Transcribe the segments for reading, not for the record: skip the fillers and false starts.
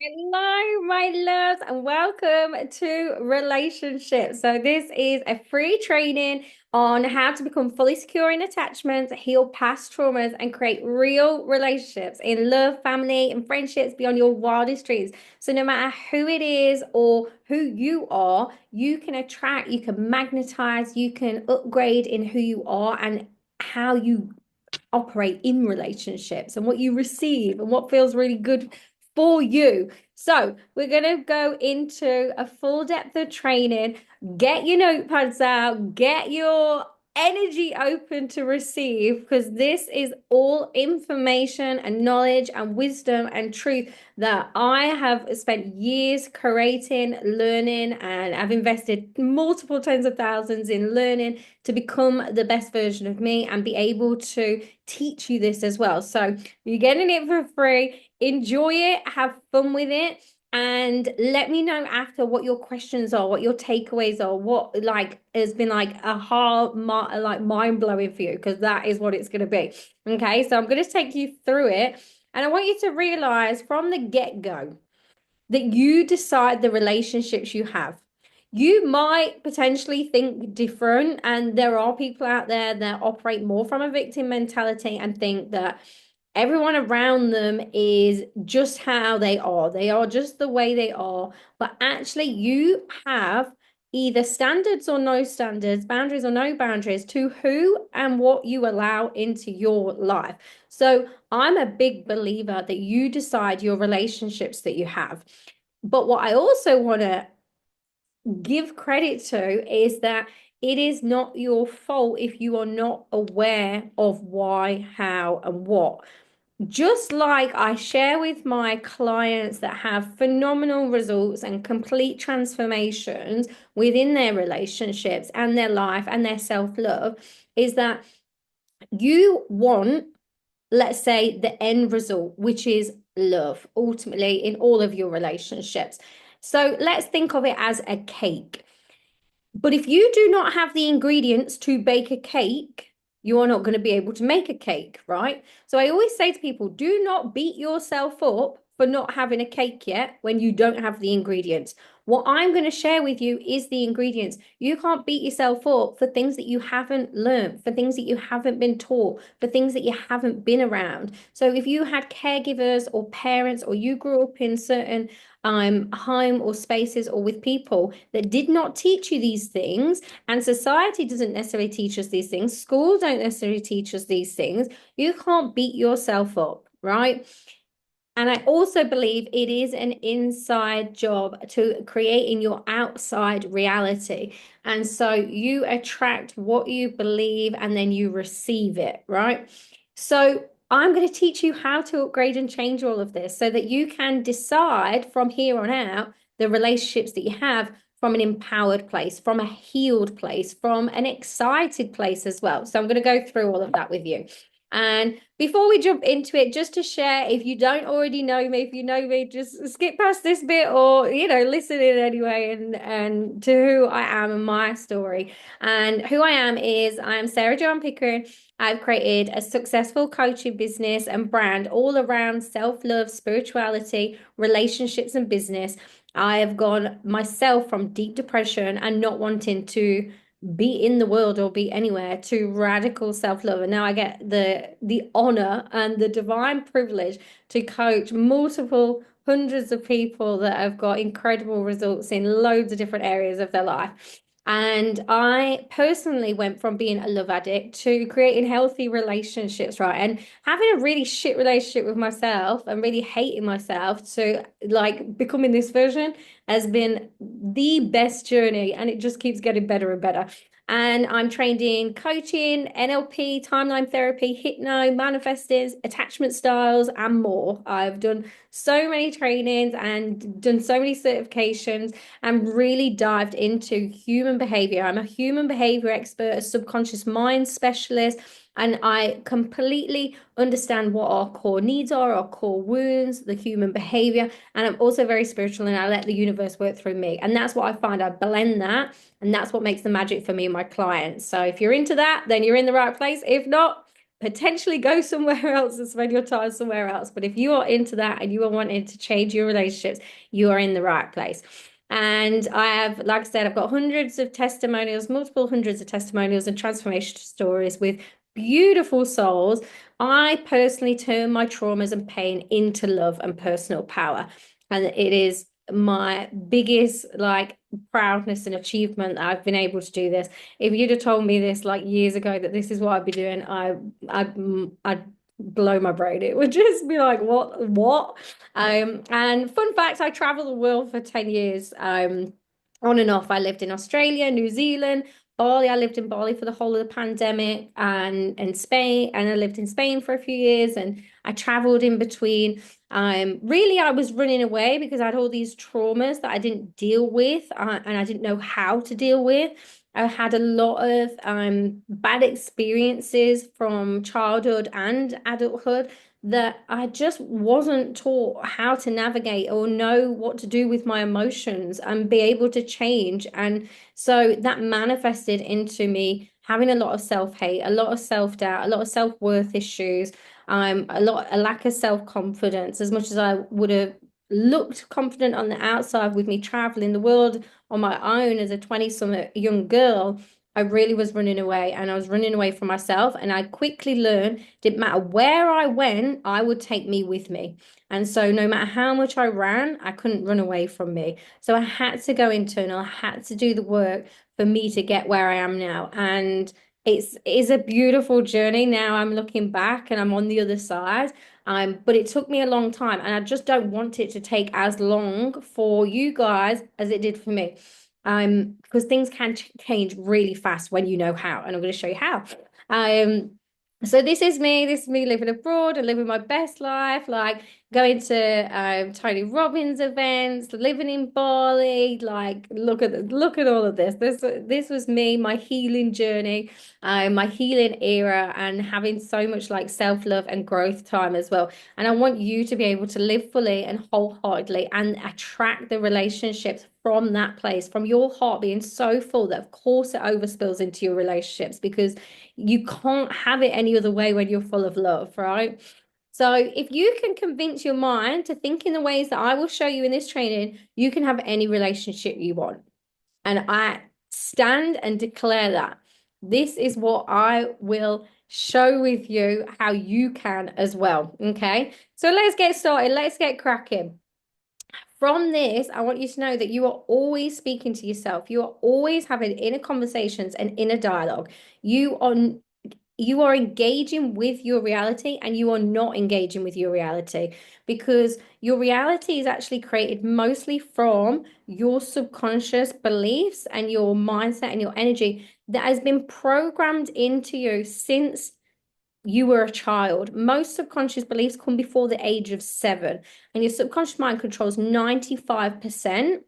Hello, my loves, and welcome to Relationships. So, this is a free training on how to become fully secure in attachments, heal past traumas, and create real relationships in love, family, and friendships beyond your wildest dreams. So, no matter who it is or who you are, you can attract, you can magnetize, you can upgrade in who you are and how you operate in relationships and what you receive and what feels really good for you. So, we're going to go into a full depth of training. Get your notepads out, get your energy open to receive, because this is all information and knowledge and wisdom and truth that I have spent years creating, learning, and I've invested multiple tens of thousands in learning to become the best version of me and be able to teach you this as well. So you're getting it for free. Enjoy it, have fun with it, and let me know after what your questions are, what your takeaways are, what like has been like a hard, like mind blowing for you, because that is what it's going to be. Okay, so I'm going to take you through it, and I want you to realize from the get-go that you decide the relationships you have. You might potentially think different, and there are people out there that operate more from a victim mentality and think that everyone around them is just how they are. They are just the way they are. But actually, you have either standards or no standards, boundaries or no boundaries to who and what you allow into your life. So I'm a big believer that you decide your relationships that you have. But what I also want to give credit to is that it is not your fault if you are not aware of why, how, and what. Just like I share with my clients that have phenomenal results and complete transformations within their relationships and their life and their self-love, is that you want, let's say, the end result, which is love, ultimately, in all of your relationships. So let's think of it as a cake. But if you do not have the ingredients to bake a cake, you are not going to be able to make a cake, right? So I always say to people, do not beat yourself up for not having a cake yet when you don't have the ingredients. What I'm going to share with you is the ingredients. You can't beat yourself up for things that you haven't learned, for things that you haven't been taught, for things that you haven't been around. So if you had caregivers or parents, or you grew up in certain home or spaces or with people that did not teach you these things, and society doesn't necessarily teach us these things, schools don't necessarily teach us these things, you can't beat yourself up, right? And I also believe it is an inside job to creating your outside reality. And so you attract what you believe and then you receive it, right? So I'm going to teach you how to upgrade and change all of this so that you can decide from here on out the relationships that you have from an empowered place, from a healed place, from an excited place as well. So I'm going to go through all of that with you. And before we jump into it, just to share, if you don't already know me, if you know me, just skip past this bit, or listen in anyway, and to who I am and my story. And who I am is I am Sarah Joanne Pickering. I've created a successful coaching business and brand all around self-love, spirituality, relationships, and business. I have gone myself from deep depression and not wanting to be in the world or be anywhere to radical self-love, and now I get the honor and the divine privilege to coach multiple hundreds of people that have got incredible results in loads of different areas of their life. And I personally went from being a love addict to creating healthy relationships, right? And having a really shit relationship with myself and really hating myself to like becoming this version has been the best journey, and it just keeps getting better and better. And I'm trained in coaching, NLP, timeline therapy, hypno, manifesting, attachment styles, and more. I've done so many trainings and done so many certifications and really dived into human behavior. I'm a human behavior expert, a subconscious mind specialist, and I completely understand what our core needs are, our core wounds, the human behavior. And I'm also very spiritual, and I let the universe work through me. And that's what I find. I blend that, and that's what makes the magic for me and my clients. So if you're into that, then you're in the right place. If not, potentially go somewhere else and spend your time somewhere else. But if you are into that and you are wanting to change your relationships, you are in the right place. And I have, like I said, I've got hundreds of testimonials, multiple hundreds of testimonials and transformation stories with beautiful souls. I personally turn my traumas and pain into love and personal power. And it is my biggest like proudness and achievement that I've been able to do this. If you'd have told me this like years ago that this is what I'd be doing, I'd blow my brain. It would just be like, what? And fun fact, I traveled the world for 10 years. On and off. I lived in Australia, New Zealand, Bali. I lived in Bali for the whole of the pandemic and Spain, and I lived in Spain for a few years and I traveled in between. Really, I was running away because I had all these traumas that I didn't deal with, and I didn't know how to deal with. I had a lot of bad experiences from childhood and adulthood that I just wasn't taught how to navigate or know what to do with my emotions and be able to change. And so that manifested into me having a lot of self-hate, a lot of self-doubt, a lot of self-worth issues, a lack of self-confidence. As much as I would have looked confident on the outside with me traveling the world on my own as a 20-something young girl, I really was running away and I was running away from myself. And I quickly learned, didn't matter where I went, I would take me with me. And so no matter how much I ran, I couldn't run away from me. So I had to go internal, I had to do the work for me to get where I am now. And it's a beautiful journey. Now I'm looking back and I'm on the other side. But it took me a long time, and I just don't want it to take as long for you guys as it did for me. Because things can change really fast when you know how, and I'm going to show you how. Um, so this is me living abroad and living my best life, like going to Tony Robbins events, living in Bali. Like, look at all of this. This was me, my healing journey, my healing era, and having so much like self-love and growth time as well. And I want you to be able to live fully and wholeheartedly and attract the relationships from that place, from your heart being so full that of course it overspills into your relationships, because you can't have it any other way when you're full of love, right? So if you can convince your mind to think in the ways that I will show you in this training, you can have any relationship you want. And I stand and declare that this is what I will show with you how you can as well. Okay. So let's get started. Let's get cracking. From this, I want you to know that you are always speaking to yourself. You are always having inner conversations and inner dialogue. You are engaging with your reality and you are not engaging with your reality, because your reality is actually created mostly from your subconscious beliefs and your mindset and your energy that has been programmed into you since you were a child. Most subconscious beliefs come before the age of 7, and your subconscious mind controls 95%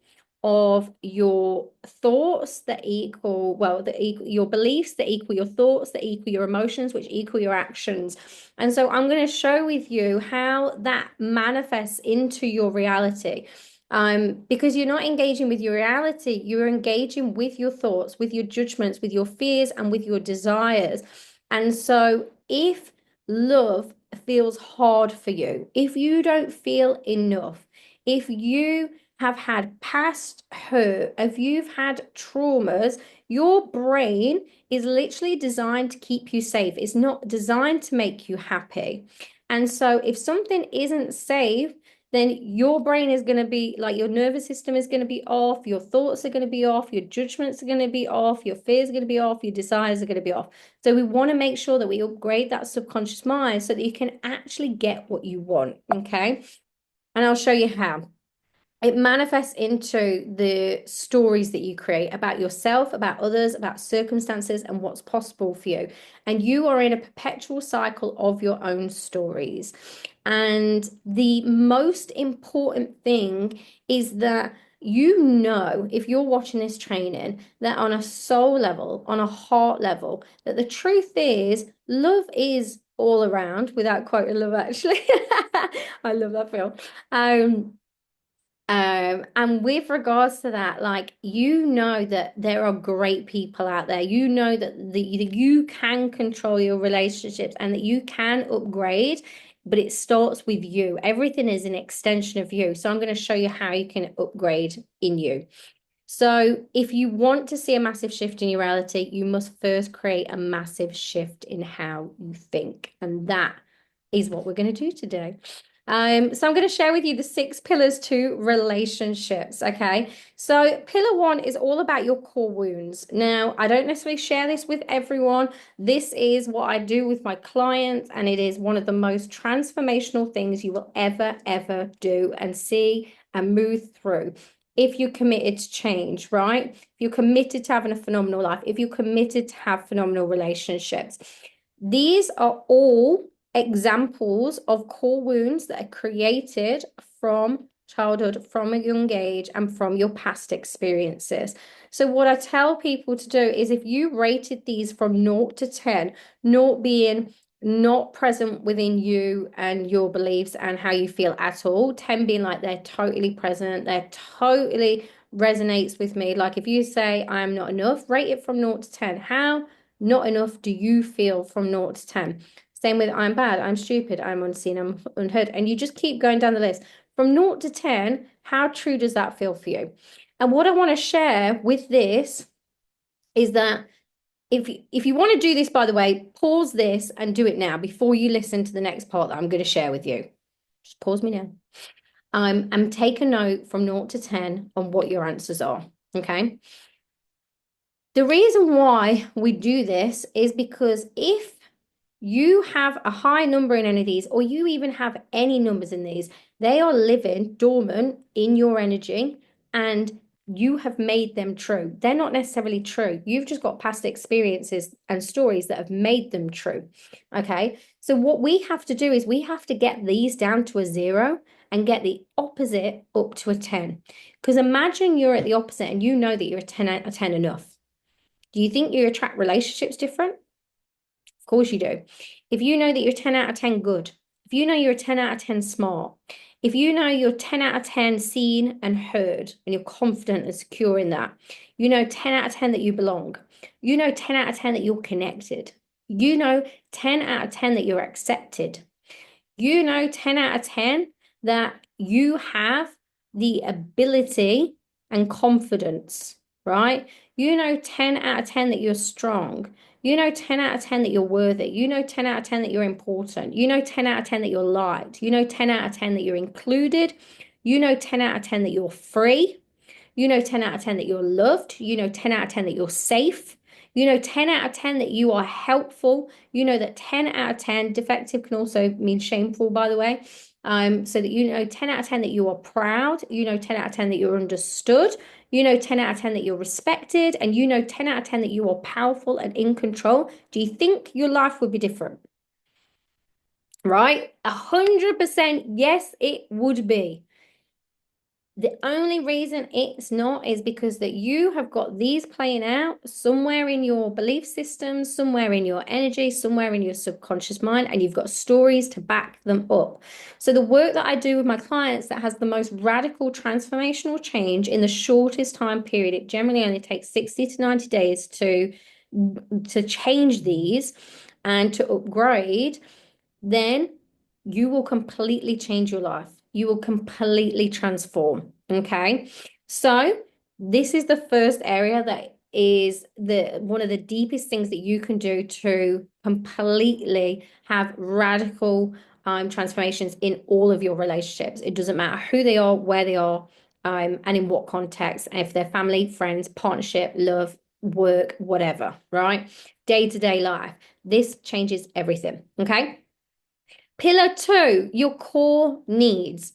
of your thoughts that equal, well, your beliefs that equal your thoughts, that equal your emotions, which equal your actions. And so I'm going to show with you how that manifests into your reality. Because you're not engaging with your reality, you're engaging with your thoughts, with your judgments, with your fears, and with your desires. And so if love feels hard for you, if you don't feel enough, if you have had past hurt, if you've had traumas, your brain is literally designed to keep you safe. It's not designed to make you happy. And so if something isn't safe, then your brain is going to be like, your nervous system is going to be off, your thoughts are going to be off, your judgments are going to be off, your fears are going to be off, your desires are going to be off. So we want to make sure that we upgrade that subconscious mind so that you can actually get what you want. Okay. And I'll show you how. It manifests into the stories that you create about yourself, about others, about circumstances, and what's possible for you. And you are in a perpetual cycle of your own stories. And the most important thing is that you know, if you're watching this training, that on a soul level, on a heart level, that the truth is love is all around, without quoting love, actually. I love that film. And with regards to that, like you know that there are great people out there. You know that you can control your relationships and that you can upgrade, but it starts with you. Everything is an extension of you. So I'm going to show you how you can upgrade in you. So, if you want to see a massive shift in your reality, you must first create a massive shift in how you think. And that is what we're going to do today. So I'm going to share with you the 6 pillars to relationships. Okay. So pillar 1 is all about your core wounds. Now, I don't necessarily share this with everyone. This is what I do with my clients, and it is one of the most transformational things you will ever do and see and move through if you're committed to change, right? If you're committed to having a phenomenal life, if you're committed to have phenomenal relationships. These are all examples of core wounds that are created from childhood, from a young age, and from your past experiences. So, what I tell people to do is if you rated these from 0 to 10, 0 being not present within you and your beliefs and how you feel at all, 10 being like they're totally present, they're totally resonates with me. Like if you say I'm not enough, rate it from 0 to 10. How not enough do you feel from 0 to 10? Same with I'm bad, I'm stupid, I'm unseen, I'm unheard. And you just keep going down the list. From 0 to 10, how true does that feel for you? And what I want to share with this is that if you want to do this, by the way, pause this and do it now before you listen to the next part that I'm going to share with you. Just pause me now. And take a note from 0 to 10 on what your answers are. Okay. The reason why we do this is because if you have a high number in any of these, or you even have any numbers in these, they are living dormant in your energy and you have made them true. They're not necessarily true. You've just got past experiences and stories that have made them true. Okay. So what we have to do is we have to get these down to a 0 and get the opposite up to a 10. Because imagine you're at the opposite and you know that you're a 10 out of 10 enough. Do you think you attract relationships different? Of course you do. If you know that you're 10 out of 10 good, if you know you're a 10 out of 10 smart, if you know you're 10 out of 10 seen and heard, and you're confident and secure in that, you know 10 out of 10 that you belong, you know 10 out of 10 that you're connected, you know 10 out of 10 that you're accepted, you know 10 out of 10 that you have the ability and confidence, right? You know 10 out of 10 that you're strong. You know 10 out of 10 that you're worthy. You know 10 out of 10 that you're important. You know 10 out of 10 that you're liked. You know 10 out of 10 that you're included. You know 10 out of 10 that you're free. You know 10 out of 10 that you're loved. You know 10 out of 10 that you're safe. You know 10 out of 10 that you are helpful. You know that 10 out of 10, defective can also mean shameful, by the way. So that you know 10 out of 10 that you are proud. You know 10 out of 10 that you're understood. You know 10 out of 10 that you're respected. And you know 10 out of 10 that you are powerful and in control. Do you think your life would be different? Right? 100% yes, it would be. The only reason it's not is because that you have got these playing out somewhere in your belief system, somewhere in your energy, somewhere in your subconscious mind, and you've got stories to back them up. So the work that I do with my clients that has the most radical transformational change in the shortest time period, it generally only takes 60 to 90 days to change these and to upgrade, then you will completely change your life. You will completely transform. Okay. So this is the first area that is the one of the deepest things that you can do to completely have radical transformations in all of your relationships. It doesn't matter who they are, where they are, and in what context, and if they're family, friends, partnership, love, work, whatever, right? Day-to-day life. This changes everything. Okay. Pillar 2, your core needs.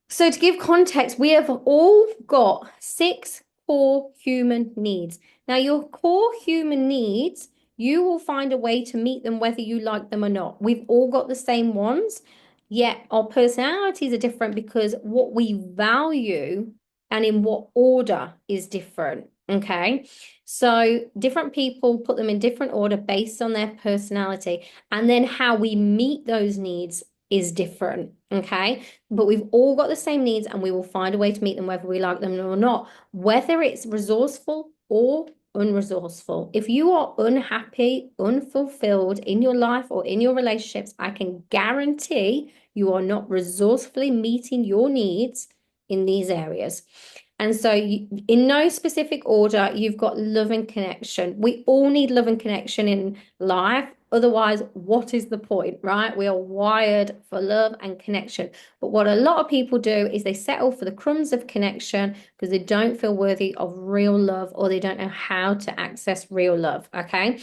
So to give context, we have all got 6 core human needs. Now, your core human needs, you will find a way to meet them whether you like them or not. We've all got the same ones, yet our personalities are different because what we value and in what order is different. Okay. So different people put them in different order based on their personality. And then how we meet those needs is different. Okay. But we've all got the same needs and we will find a way to meet them whether we like them or not, whether it's resourceful or unresourceful. If you are unhappy, unfulfilled in your life or in your relationships, I can guarantee you are not resourcefully meeting your needs in these areas. And so, in no specific order, you've got love and connection. We all need love and connection in life. Otherwise, what is the point, right? We are wired for love and connection. But what a lot of people do is they settle for the crumbs of connection because they don't feel worthy of real love or they don't know how to access real love. Okay.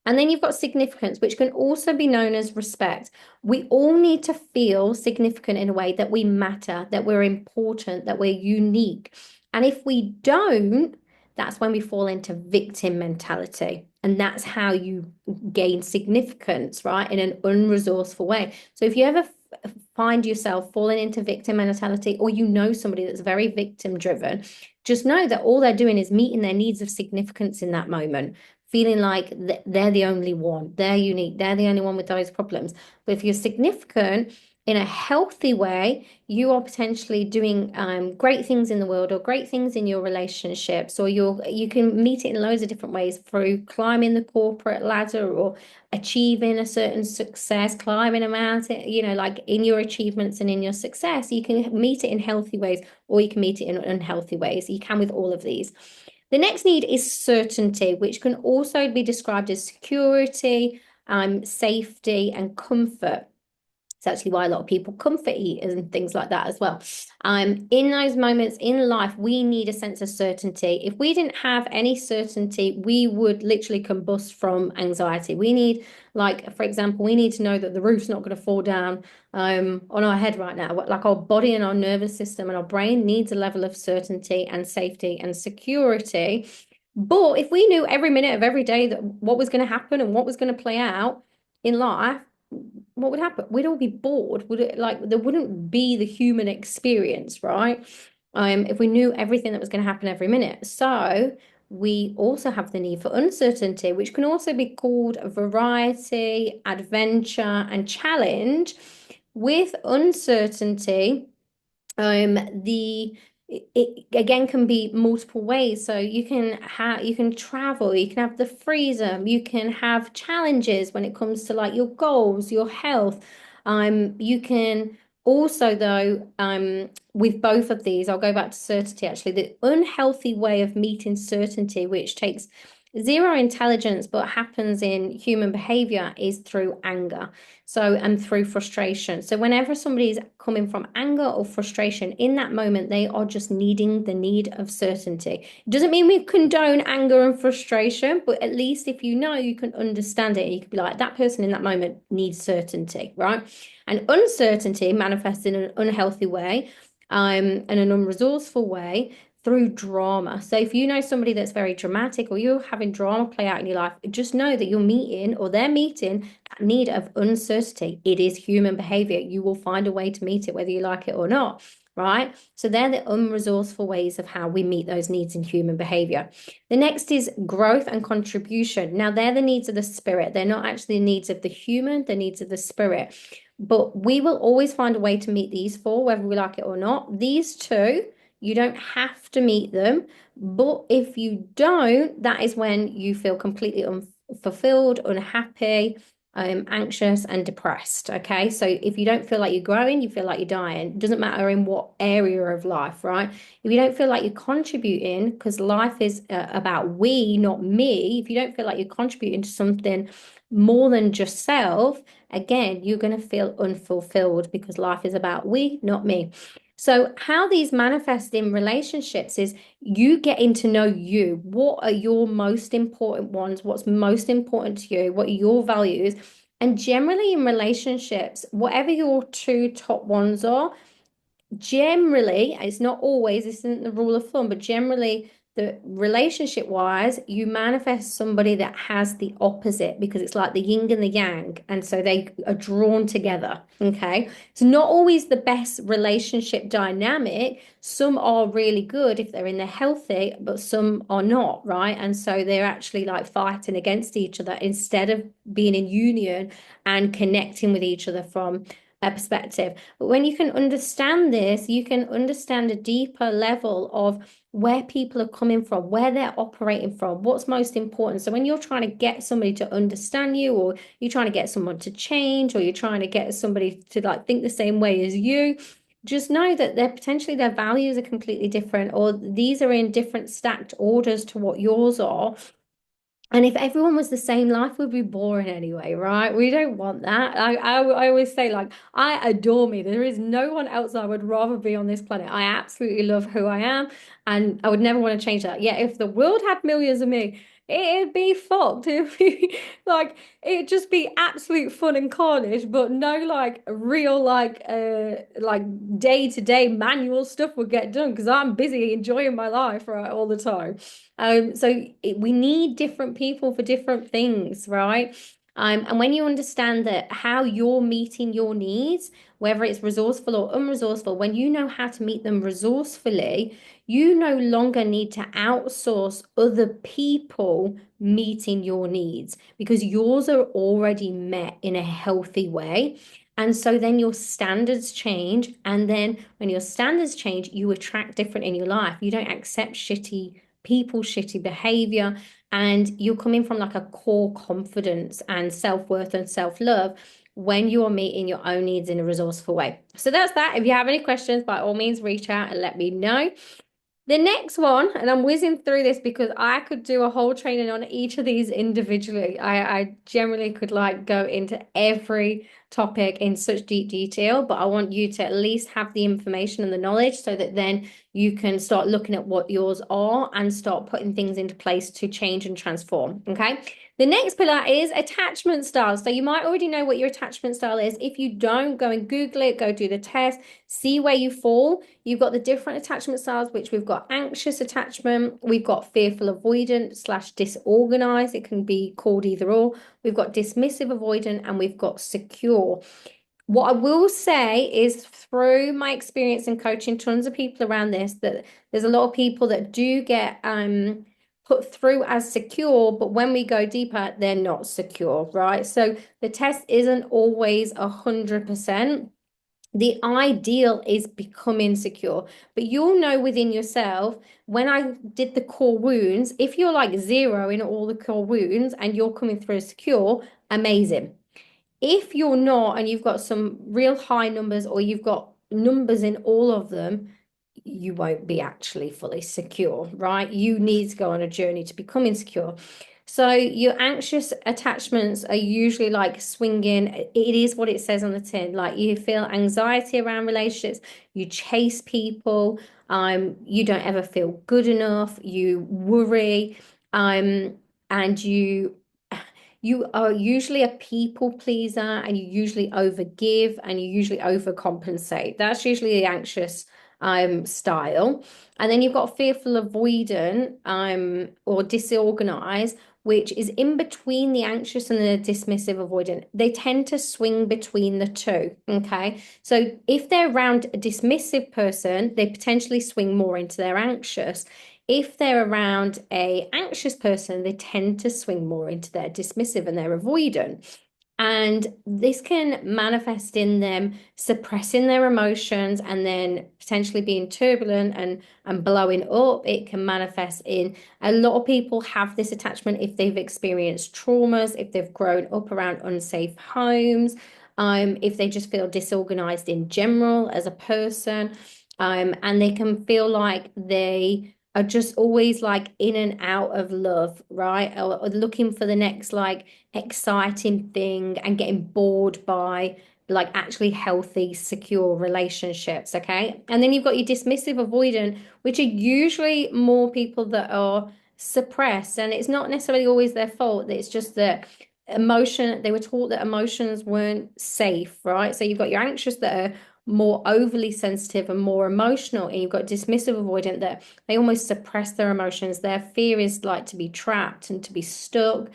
And then you've got significance, which can also be known as respect. We all need to feel significant in a way that we matter, that we're important, that we're unique. And if we don't, that's when we fall into victim mentality. And that's how you gain significance, right? In an unresourceful way. So if you ever find yourself falling into victim mentality, or you know somebody that's very victim driven, just know that all they're doing is meeting their needs of significance in that moment, feeling like they're the only one, they're unique, they're the only one with those problems. But if you're significant, in a healthy way, you are potentially doing great things in the world or great things in your relationships, or you can meet it in loads of different ways through climbing the corporate ladder or achieving a certain success, climbing a mountain, like in your achievements and in your success, you can meet it in healthy ways or you can meet it in unhealthy ways. You can with all of these. The next need is certainty, which can also be described as security, safety, and comfort. It's actually why a lot of people comfort eat and things like that as well. In those moments in life, we need a sense of certainty. If we didn't have any certainty, we would literally combust from anxiety. We need, like, for example, we need to know that the roof's not going to fall down on our head right now. Like our body and our nervous system and our brain needs a level of certainty and safety and security. But if we knew every minute of every day that what was going to happen and what was going to play out in life, what would happen? We'd all be bored. Would it, like, there wouldn't be the human experience, right? If we knew everything that was going to happen every minute. So we also have the need for uncertainty, which can also be called variety, adventure, and challenge. With uncertainty, the it again can be multiple ways. So you can travel, you can have the freedom, you can have challenges when it comes to like your goals, your health. You can also though, with both of these, I'll go back to certainty actually, the unhealthy way of meeting certainty, which takes zero intelligence but happens in human behavior, is through anger. So, and through frustration. So, whenever somebody's coming from anger or frustration in that moment, they are just needing the need of certainty. It doesn't mean we condone anger and frustration, but at least if you know, you can understand it. You could be like, that person in that moment needs certainty, right? And uncertainty manifests in an unhealthy way, and an unresourceful way through drama. So if you know somebody that's very dramatic or you're having drama play out in your life, just know that you're meeting or they're meeting that need of uncertainty. It is human behavior. You will find a way to meet it, whether you like it or not, right? So they're the unresourceful ways of how we meet those needs in human behavior. The next is growth and contribution. Now, they're the needs of the spirit. They're not actually the needs of the human, the needs of the spirit. But we will always find a way to meet these four, whether we like it or not. These two, you don't have to meet them, but if you don't, that is when you feel completely unfulfilled, unhappy, anxious, and depressed. Okay, so if you don't feel like you're growing, you feel like you're dying. It doesn't matter in what area of life, right? If you don't feel like you're contributing, because life is about we, not me. If you don't feel like you're contributing to something more than just self, again, you're going to feel unfulfilled because life is about we, not me. So, how these manifest in relationships is you getting to know you. What are your most important ones? What's most important to you? What are your values? And generally, in relationships, whatever your two top ones are, generally, it's not always, this isn't the rule of thumb, but generally, the relationship wise, you manifest somebody that has the opposite because it's like the yin and the yang. And so they are drawn together. Okay. It's not always the best relationship dynamic. Some are really good if they're in their healthy, but some are not, right? And so they're actually like fighting against each other instead of being in union and connecting with each other from perspective. But when you can understand this, you can understand a deeper level of where people are coming from, where they're operating from, what's most important. So when you're trying to get somebody to understand you, or you're trying to get someone to change, or you're trying to get somebody to like think the same way as you, just know that they're potentially their values are completely different, or these are in different stacked orders to what yours are. And if everyone was the same, life would be boring anyway, right? We don't want that. I always say, like, I adore me. There is no one else I would rather be on this planet. I absolutely love who I am, and I would never want to change that. Yeah, if the world had millions of me, it'd be fucked. It'd be like, it'd just be absolute fun and carnage, but no, like, real, like day-to-day manual stuff would get done because I'm busy enjoying my life, right, all the time. We need different people for different things, right? And when you understand that how you're meeting your needs, whether it's resourceful or unresourceful, when you know how to meet them resourcefully, you no longer need to outsource other people meeting your needs because yours are already met in a healthy way. And so then your standards change. And then when your standards change, you attract different in your life. You don't accept shitty people, shitty behavior, and you're coming from like a core confidence and self-worth and self-love when you are meeting your own needs in a resourceful way. So that's that. If you have any questions, by all means, reach out and let me know. The next one, and I'm whizzing through this because I could do a whole training on each of these individually. I generally could like go into every topic in such deep detail, but I want you to at least have the information and the knowledge so that then you can start looking at what yours are and start putting things into place to change and transform. Okay. The next pillar is attachment styles. So you might already know what your attachment style is. If you don't, go and Google it, go do the test, see where you fall. You've got the different attachment styles, which we've got anxious attachment, we've got fearful avoidant / disorganized. It can be called either or. We've got dismissive avoidant, and we've got secure. What I will say is through my experience in coaching tons of people around this, that there's a lot of people that do get put through as secure, but when we go deeper, they're not secure, right? So the test isn't always 100%. The ideal is becoming secure, but you'll know within yourself. When I did the core wounds, if you're like 0 in all the core wounds and you're coming through secure, amazing. If you're not and you've got some real high numbers, or you've got numbers in all of them, you won't be actually fully secure, right? You need to go on a journey to becoming secure. So your anxious attachments are usually like swinging. It is what it says on the tin. Like you feel anxiety around relationships, you chase people, you don't ever feel good enough, you worry, and you are usually a people pleaser, and you usually overgive, and you usually overcompensate. That's usually the anxious style. And then you've got fearful avoidant or disorganized, which is in between the anxious and the dismissive avoidant. They tend to swing between the two. Okay. So if they're around a dismissive person, they potentially swing more into their anxious. If they're around a anxious person, they tend to swing more into their dismissive and their avoidant. And this can manifest in them suppressing their emotions and then potentially being turbulent and blowing up. It can manifest in a lot of people have this attachment if they've experienced traumas, if they've grown up around unsafe homes, if they just feel disorganized in general as a person, and they can feel like they are just always like in and out of love, right? Or looking for the next like exciting thing and getting bored by like actually healthy, secure relationships. Okay. And then you've got your dismissive avoidant, which are usually more people that are suppressed. And it's not necessarily always their fault. It's just that they were taught that emotions weren't safe, right? So you've got your anxious that are more overly sensitive and more emotional, and you've got dismissive avoidant that they almost suppress their emotions. Their fear is like to be trapped and to be stuck.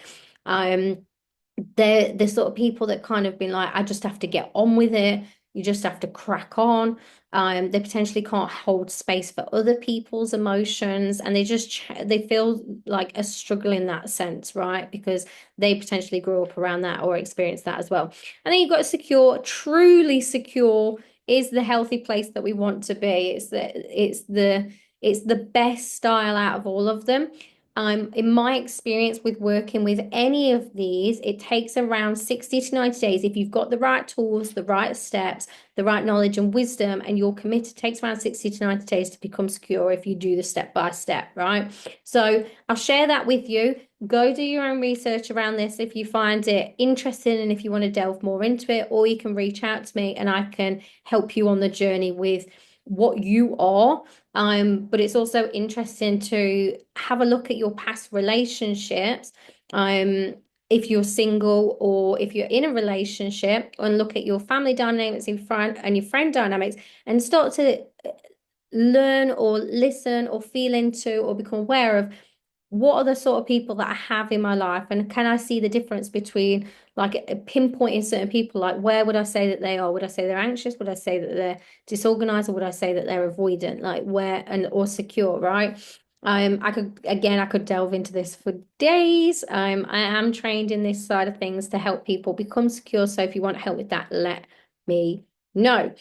They're the sort of people that kind of been like, I just have to get on with it. You just have to crack on. They potentially can't hold space for other people's emotions, and they feel like a struggle in that sense, right? Because they potentially grew up around that or experienced that as well. And then you've got secure, truly secure is the healthy place that we want to be. It's the best style out of all of them. In my experience with working with any of these, it takes around 60 to 90 days. If you've got the right tools, the right steps, the right knowledge and wisdom, and you're committed, it takes around 60 to 90 days to become secure if you do the step by step, right? So I'll share that with you. Go do your own research around this if you find it interesting and if you want to delve more into it, or you can reach out to me and I can help you on the journey with what you are. But it's also interesting to have a look at your past relationships. If you're single or if you're in a relationship, and look at your family dynamics and your friend dynamics, and start to learn or listen or feel into or become aware of what are the sort of people that I have in my life, and can I see the difference between like pinpointing certain people? Like, where would I say that they are? Would I say they're anxious? Would I say that they're disorganized? Or would I say that they're avoidant? Like, where and or secure, right? I could delve into this for days. I am trained in this side of things to help people become secure. So if you want help with that, let me know.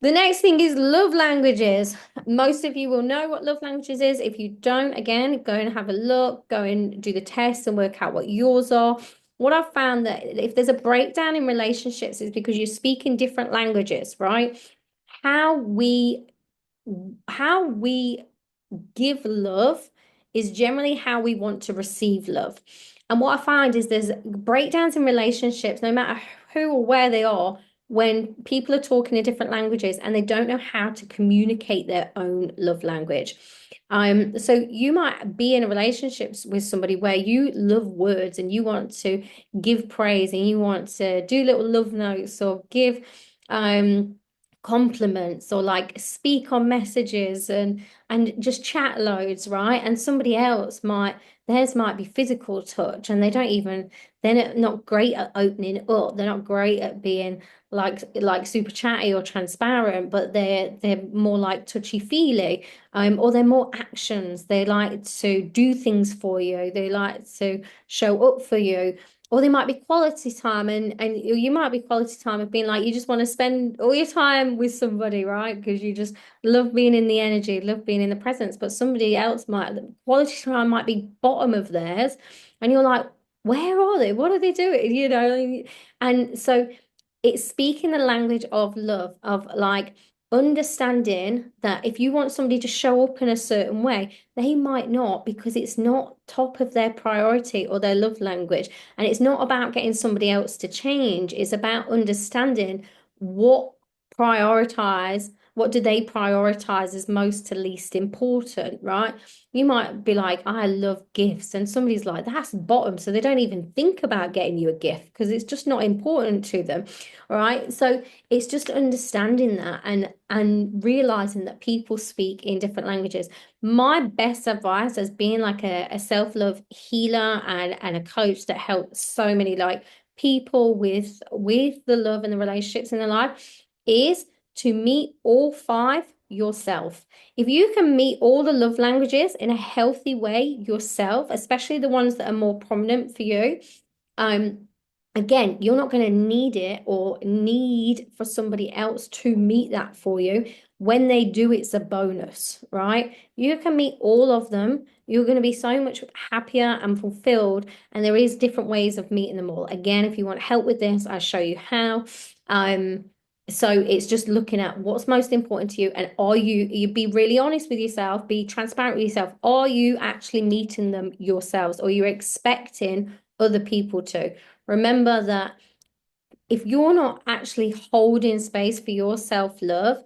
The next thing is love languages. Most of you will know what love languages is. If you don't, again, go and have a look, go and do the test and work out what yours are. What I've found that if there's a breakdown in relationships is because you're speaking different languages, right? How we how we give love is generally how we want to receive love. And what I find is there's breakdowns in relationships, no matter who or where they are, when people are talking in different languages and they don't know how to communicate their own love language. So you might be in a relationship with somebody where you love words and you want to give praise and you want to do little love notes or give compliments or like speak on messages and just chat loads, right? And somebody else theirs might be physical touch, and they're not great at opening up. They're not great at being like super chatty or transparent, but they're more like touchy feely, or they're more actions. They like to do things for you. They like to show up for you. Or they might be quality time, and you might be quality time of being like you just want to spend all your time with somebody, right? Because you just love being in the energy, love being in the presence. But somebody else quality time might be bottom of theirs, and you're like, where are they? What are they doing? And so it's speaking the language of love, of like understanding that if you want somebody to show up in a certain way, they might not, because it's not top of their priority or their love language. And it's not about getting somebody else to change. It's about understanding what what do they prioritize as most to least important, right? You might be like, I love gifts, and somebody's like, that's bottom. So they don't even think about getting you a gift because it's just not important to them. All right. So it's just understanding that and realizing that people speak in different languages. My best advice as being like a self-love healer and a coach that helps so many like people with the love and the relationships in their life is to meet all five yourself. If you can meet all the love languages in a healthy way yourself, especially the ones that are more prominent for you, um, again, you're not going to need it or need for somebody else to meet that for you. When they do, it's a bonus, right? You can meet all of them. You're going to be so much happier and fulfilled. And there is different ways of meeting them all. Again, if you want help with this, I'll show you how. So it's just looking at what's most important to you, and you be really honest with yourself, be transparent with yourself. Are you actually meeting them yourselves, or you're expecting other people to? Remember that if you're not actually holding space for your self-love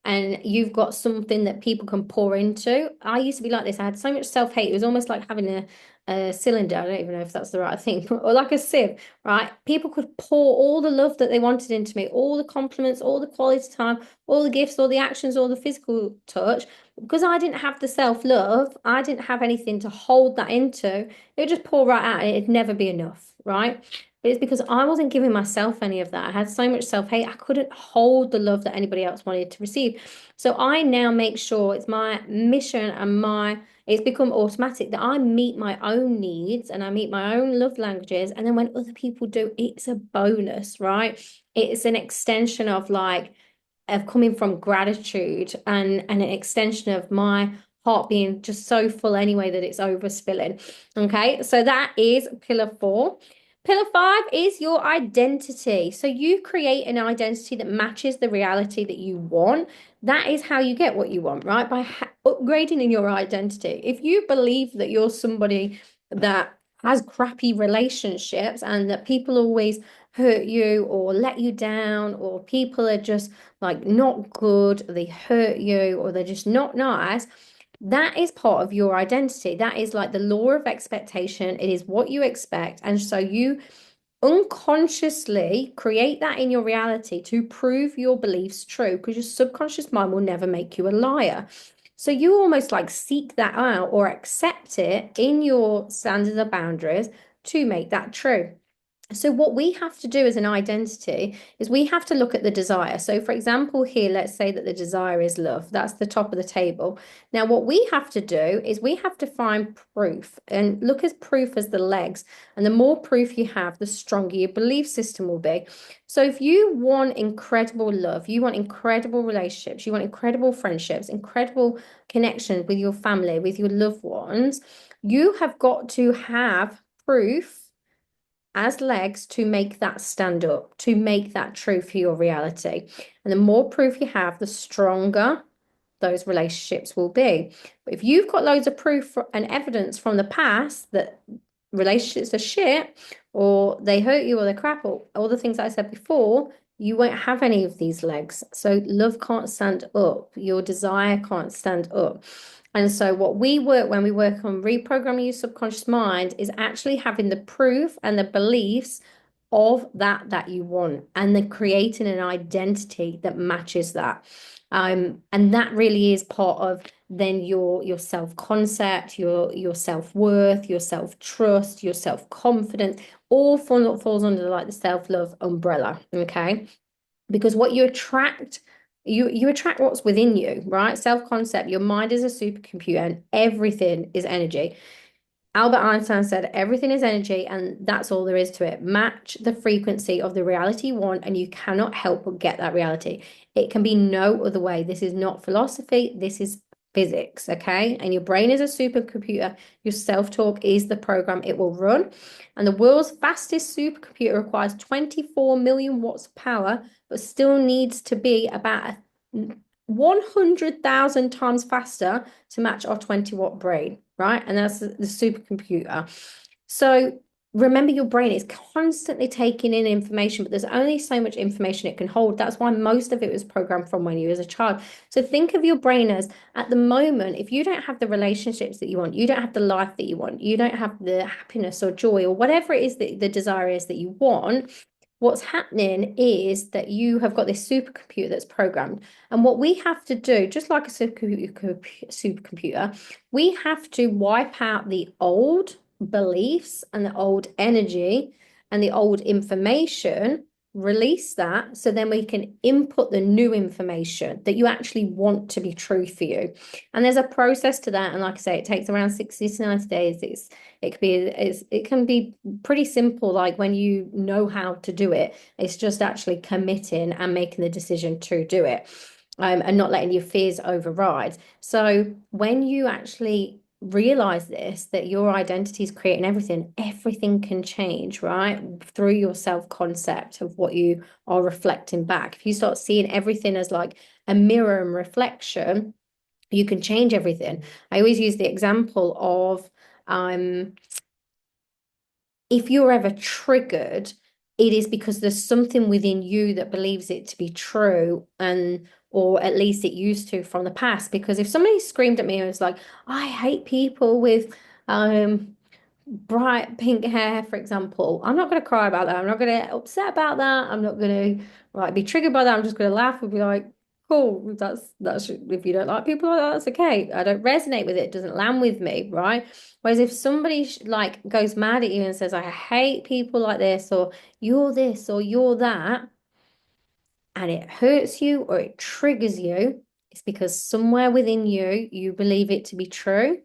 and you've got something that people can pour into. I used to be like this. I had so much self-hate. It was almost like having a cylinder. I don't even know if that's the right thing, or like a sieve, right? People could pour all the love that they wanted into me, all the compliments, all the quality time, all the gifts, all the actions, all the physical touch. Because I didn't have the self-love, I didn't have anything to hold that into. It would just pour right out and it'd never be enough, right? But it's because I wasn't giving myself any of that. I had so much self-hate. I couldn't hold the love that anybody else wanted to receive. So I now make sure it's my mission and it's become automatic that I meet my own needs and I meet my own love languages. And then when other people do, it's a bonus, right? It's an extension of coming from gratitude and an extension of my heart being just so full anyway that it's overspilling. Okay, so that is pillar 4. Pillar 5 is your identity. So you create an identity that matches the reality that you want. That is how you get what you want, right? By upgrading in your identity. If you believe that you're somebody that has crappy relationships and that people always hurt you or let you down, or people are just like not good, they hurt you, or they're just not nice, that is part of your identity. That is like the law of expectation. It is what you expect. And so you unconsciously create that in your reality to prove your beliefs true, because your subconscious mind will never make you a liar. So you almost like seek that out or accept it in your standards or boundaries to make that true. So what we have to do as an identity is we have to look at the desire. So for example, here, let's say that the desire is love. That's the top of the table. Now, what we have to do is we have to find proof and look at proof as the legs. And the more proof you have, the stronger your belief system will be. So if you want incredible love, you want incredible relationships, you want incredible friendships, incredible connections with your family, with your loved ones, you have got to have proof as legs to make that stand up, to make that true for your reality. And the more proof you have, the stronger those relationships will be. But if you've got loads of proof and evidence from the past that relationships are shit, or they hurt you, or they're crap, or all the things I said before, you won't have any of these legs. So love can't stand up. Your desire can't stand up. And so what we work when we work on reprogramming your subconscious mind is actually having the proof and the beliefs of that you want, and then creating an identity that matches that. And that really is part of then your self-concept, your self-worth, your self-trust, your self-confidence, all falls under like the self-love umbrella. Okay. Because what you attract, you attract what's within you, right? Self-concept, your mind is a supercomputer and everything is energy. Albert Einstein said everything is energy, and that's all there is to it. Match the frequency of the reality you want, and you cannot help but get that reality. It can be no other way. This is not philosophy, this is physics, okay? And your brain is a supercomputer. Your self-talk is the program it will run. And the world's fastest supercomputer requires 24 million watts of power, but still needs to be about 100,000 times faster to match our 20-watt brain, right? And that's the supercomputer. So remember, your brain is constantly taking in information, but there's only so much information it can hold. That's why most of it was programmed from when you were a child. So think of your brain as, at the moment, if you don't have the relationships that you want, you don't have the life that you want, you don't have the happiness or joy or whatever it is that the desire is that you want, what's happening is that you have got this supercomputer that's programmed. And what we have to do, just like a supercomputer, we have to wipe out the old beliefs and the old energy and the old information, release that, so then we can input the new information that you actually want to be true for you. And there's a process to that. And like I say, it takes around 60 to 90 days. It can be pretty simple, like when you know how to do it. It's just actually committing and making the decision to do it. And not letting your fears override. So when you actually realize this, that your identity is creating everything can change, right? Through your self-concept of what you are reflecting back. If you start seeing everything as like a mirror and reflection, you can change everything. I always use the example of if you're ever triggered, it is because there's something within you that believes it to be true, and or at least it used to from the past. Because if somebody screamed at me and was like, I hate people with bright pink hair, for example, I'm not going to cry about that. I'm not going to get upset about that. I'm not going to like be triggered by that. I'm just going to laugh and be like, Cool. That's if you don't like people like that, that's okay. I don't resonate with it. It doesn't land with me, right? Whereas if somebody like goes mad at you and says, I hate people like this or you're that, and it hurts you or it triggers you, it's because somewhere within you, you believe it to be true,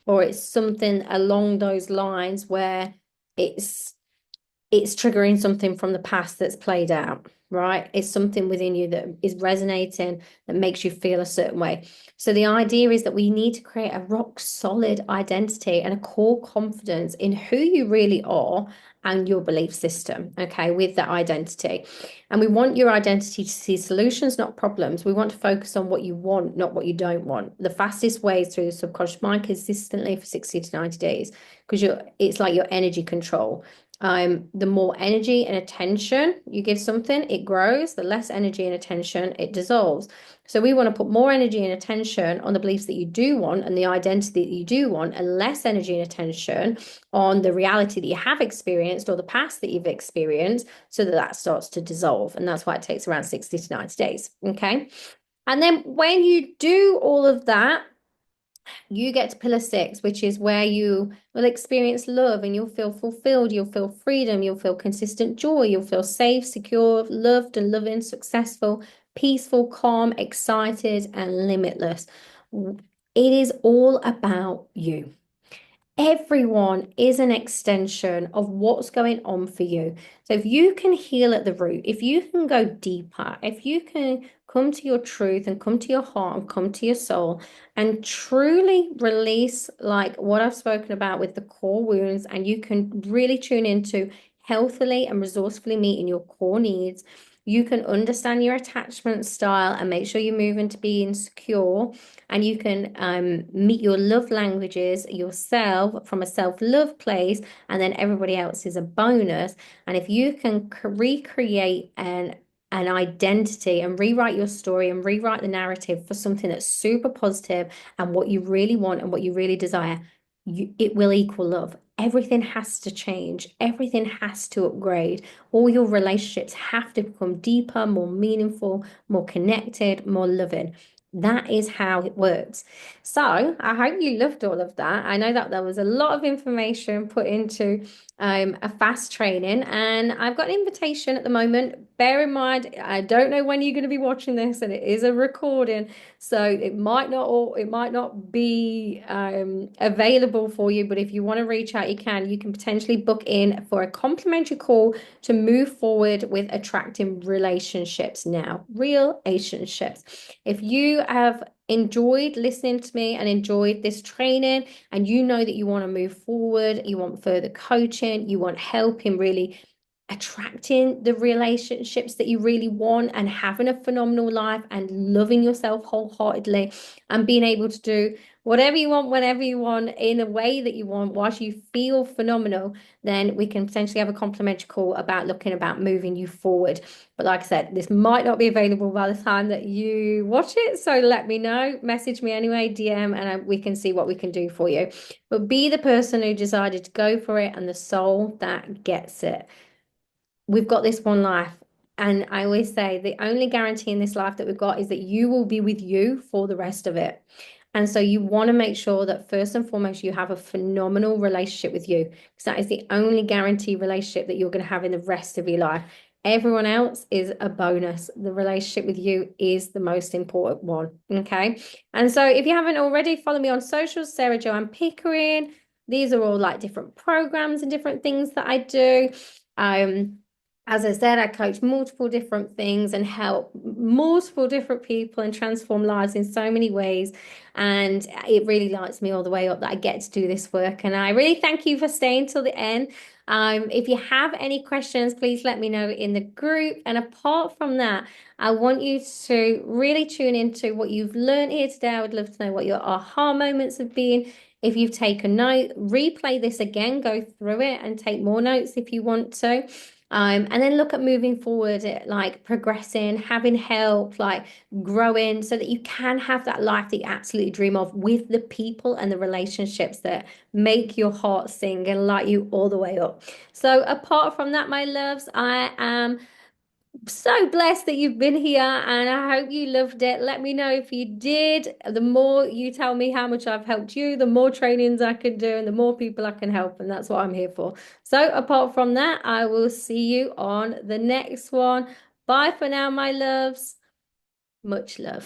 or it's something along those lines where it's it's triggering something from the past that's played out, right? It's something within you that is resonating that makes you feel a certain way. So the idea is that we need to create a rock solid identity and a core confidence in who you really are and your belief system, okay, with that identity. And we want your identity to see solutions, not problems. We want to focus on what you want, not what you don't want. The fastest way is through the subconscious mind consistently for 60 to 90 days because it's like your energy control. The more energy and attention you give something, it grows. The less energy and attention, it dissolves. So we want to put more energy and attention on the beliefs that you do want and the identity that you do want, and less energy and attention on the reality that you have experienced or the past that you've experienced, so that that starts to dissolve. And that's why it takes around 60 to 90 days. Okay. And then when you do all of that, you get to pillar 6, which is where you will experience love and you'll feel fulfilled, you'll feel freedom, you'll feel consistent joy, you'll feel safe, secure, loved and loving, successful, peaceful, calm, excited, and limitless. It is all about you. Everyone is an extension of what's going on for you. So if you can heal at the root, if you can go deeper, if you can come to your truth and come to your heart and come to your soul and truly release like what I've spoken about with the core wounds, and you can really tune into healthily and resourcefully meeting your core needs, you can understand your attachment style and make sure you move into being secure, and you can meet your love languages yourself from a self-love place, and then everybody else is a bonus. And if you can recreate an identity and rewrite your story and rewrite the narrative for something that's super positive and what you really want and what you really desire, it will equal love. Everything has to change. Everything has to upgrade. All your relationships have to become deeper, more meaningful, more connected, more loving. That is how it works. So I hope you loved all of that. I know that there was a lot of information put into a fast training, and I've got an invitation at the moment. Bear in mind, I don't know when you're going to be watching this, and it is a recording, so it might not be available for you. But if you want to reach out, you can potentially book in for a complimentary call to move forward with attracting relationships now, Real-Ationships. If you have enjoyed listening to me and enjoyed this training, and you know that you want to move forward, you want further coaching, you want help in really attracting the relationships that you really want and having a phenomenal life and loving yourself wholeheartedly and being able to do whatever you want, whenever you want, in a way that you want, whilst you feel phenomenal, then we can potentially have a complimentary call about looking about moving you forward. But like I said, this might not be available by the time that you watch it. So let me know, message me anyway, DM, and we can see what we can do for you. But be the person who decided to go for it and the soul that gets it. We've got this one life. And I always say the only guarantee in this life that we've got is that you will be with you for the rest of it. And so you want to make sure that first and foremost, you have a phenomenal relationship with you, because that is the only guaranteed relationship that you're going to have in the rest of your life. Everyone else is a bonus. The relationship with you is the most important one. Okay. And so if you haven't already, follow me on socials, Sarah Joanne Pickering. These are all like different programs and different things that I do. As I said, I coach multiple different things and help multiple different people and transform lives in so many ways. And it really lights me all the way up that I get to do this work. And I really thank you for staying till the end. If you have any questions, please let me know in the group. And apart from that, I want you to really tune into what you've learned here today. I would love to know what your aha moments have been. If you've taken note, replay this again, go through it and take more notes if you want to. And then look at moving forward, like progressing, having help, like growing, so that you can have that life that you absolutely dream of with the people and the relationships that make your heart sing and light you all the way up. So apart from that, my loves, I am So blessed that you've been here and I hope you loved it. Let me know if you did. The more you tell me how much I've helped you, the more trainings I can do and the more people I can help. And that's what I'm here for. So, apart from that, I will see you on the next one. Bye for now, my loves. Much love.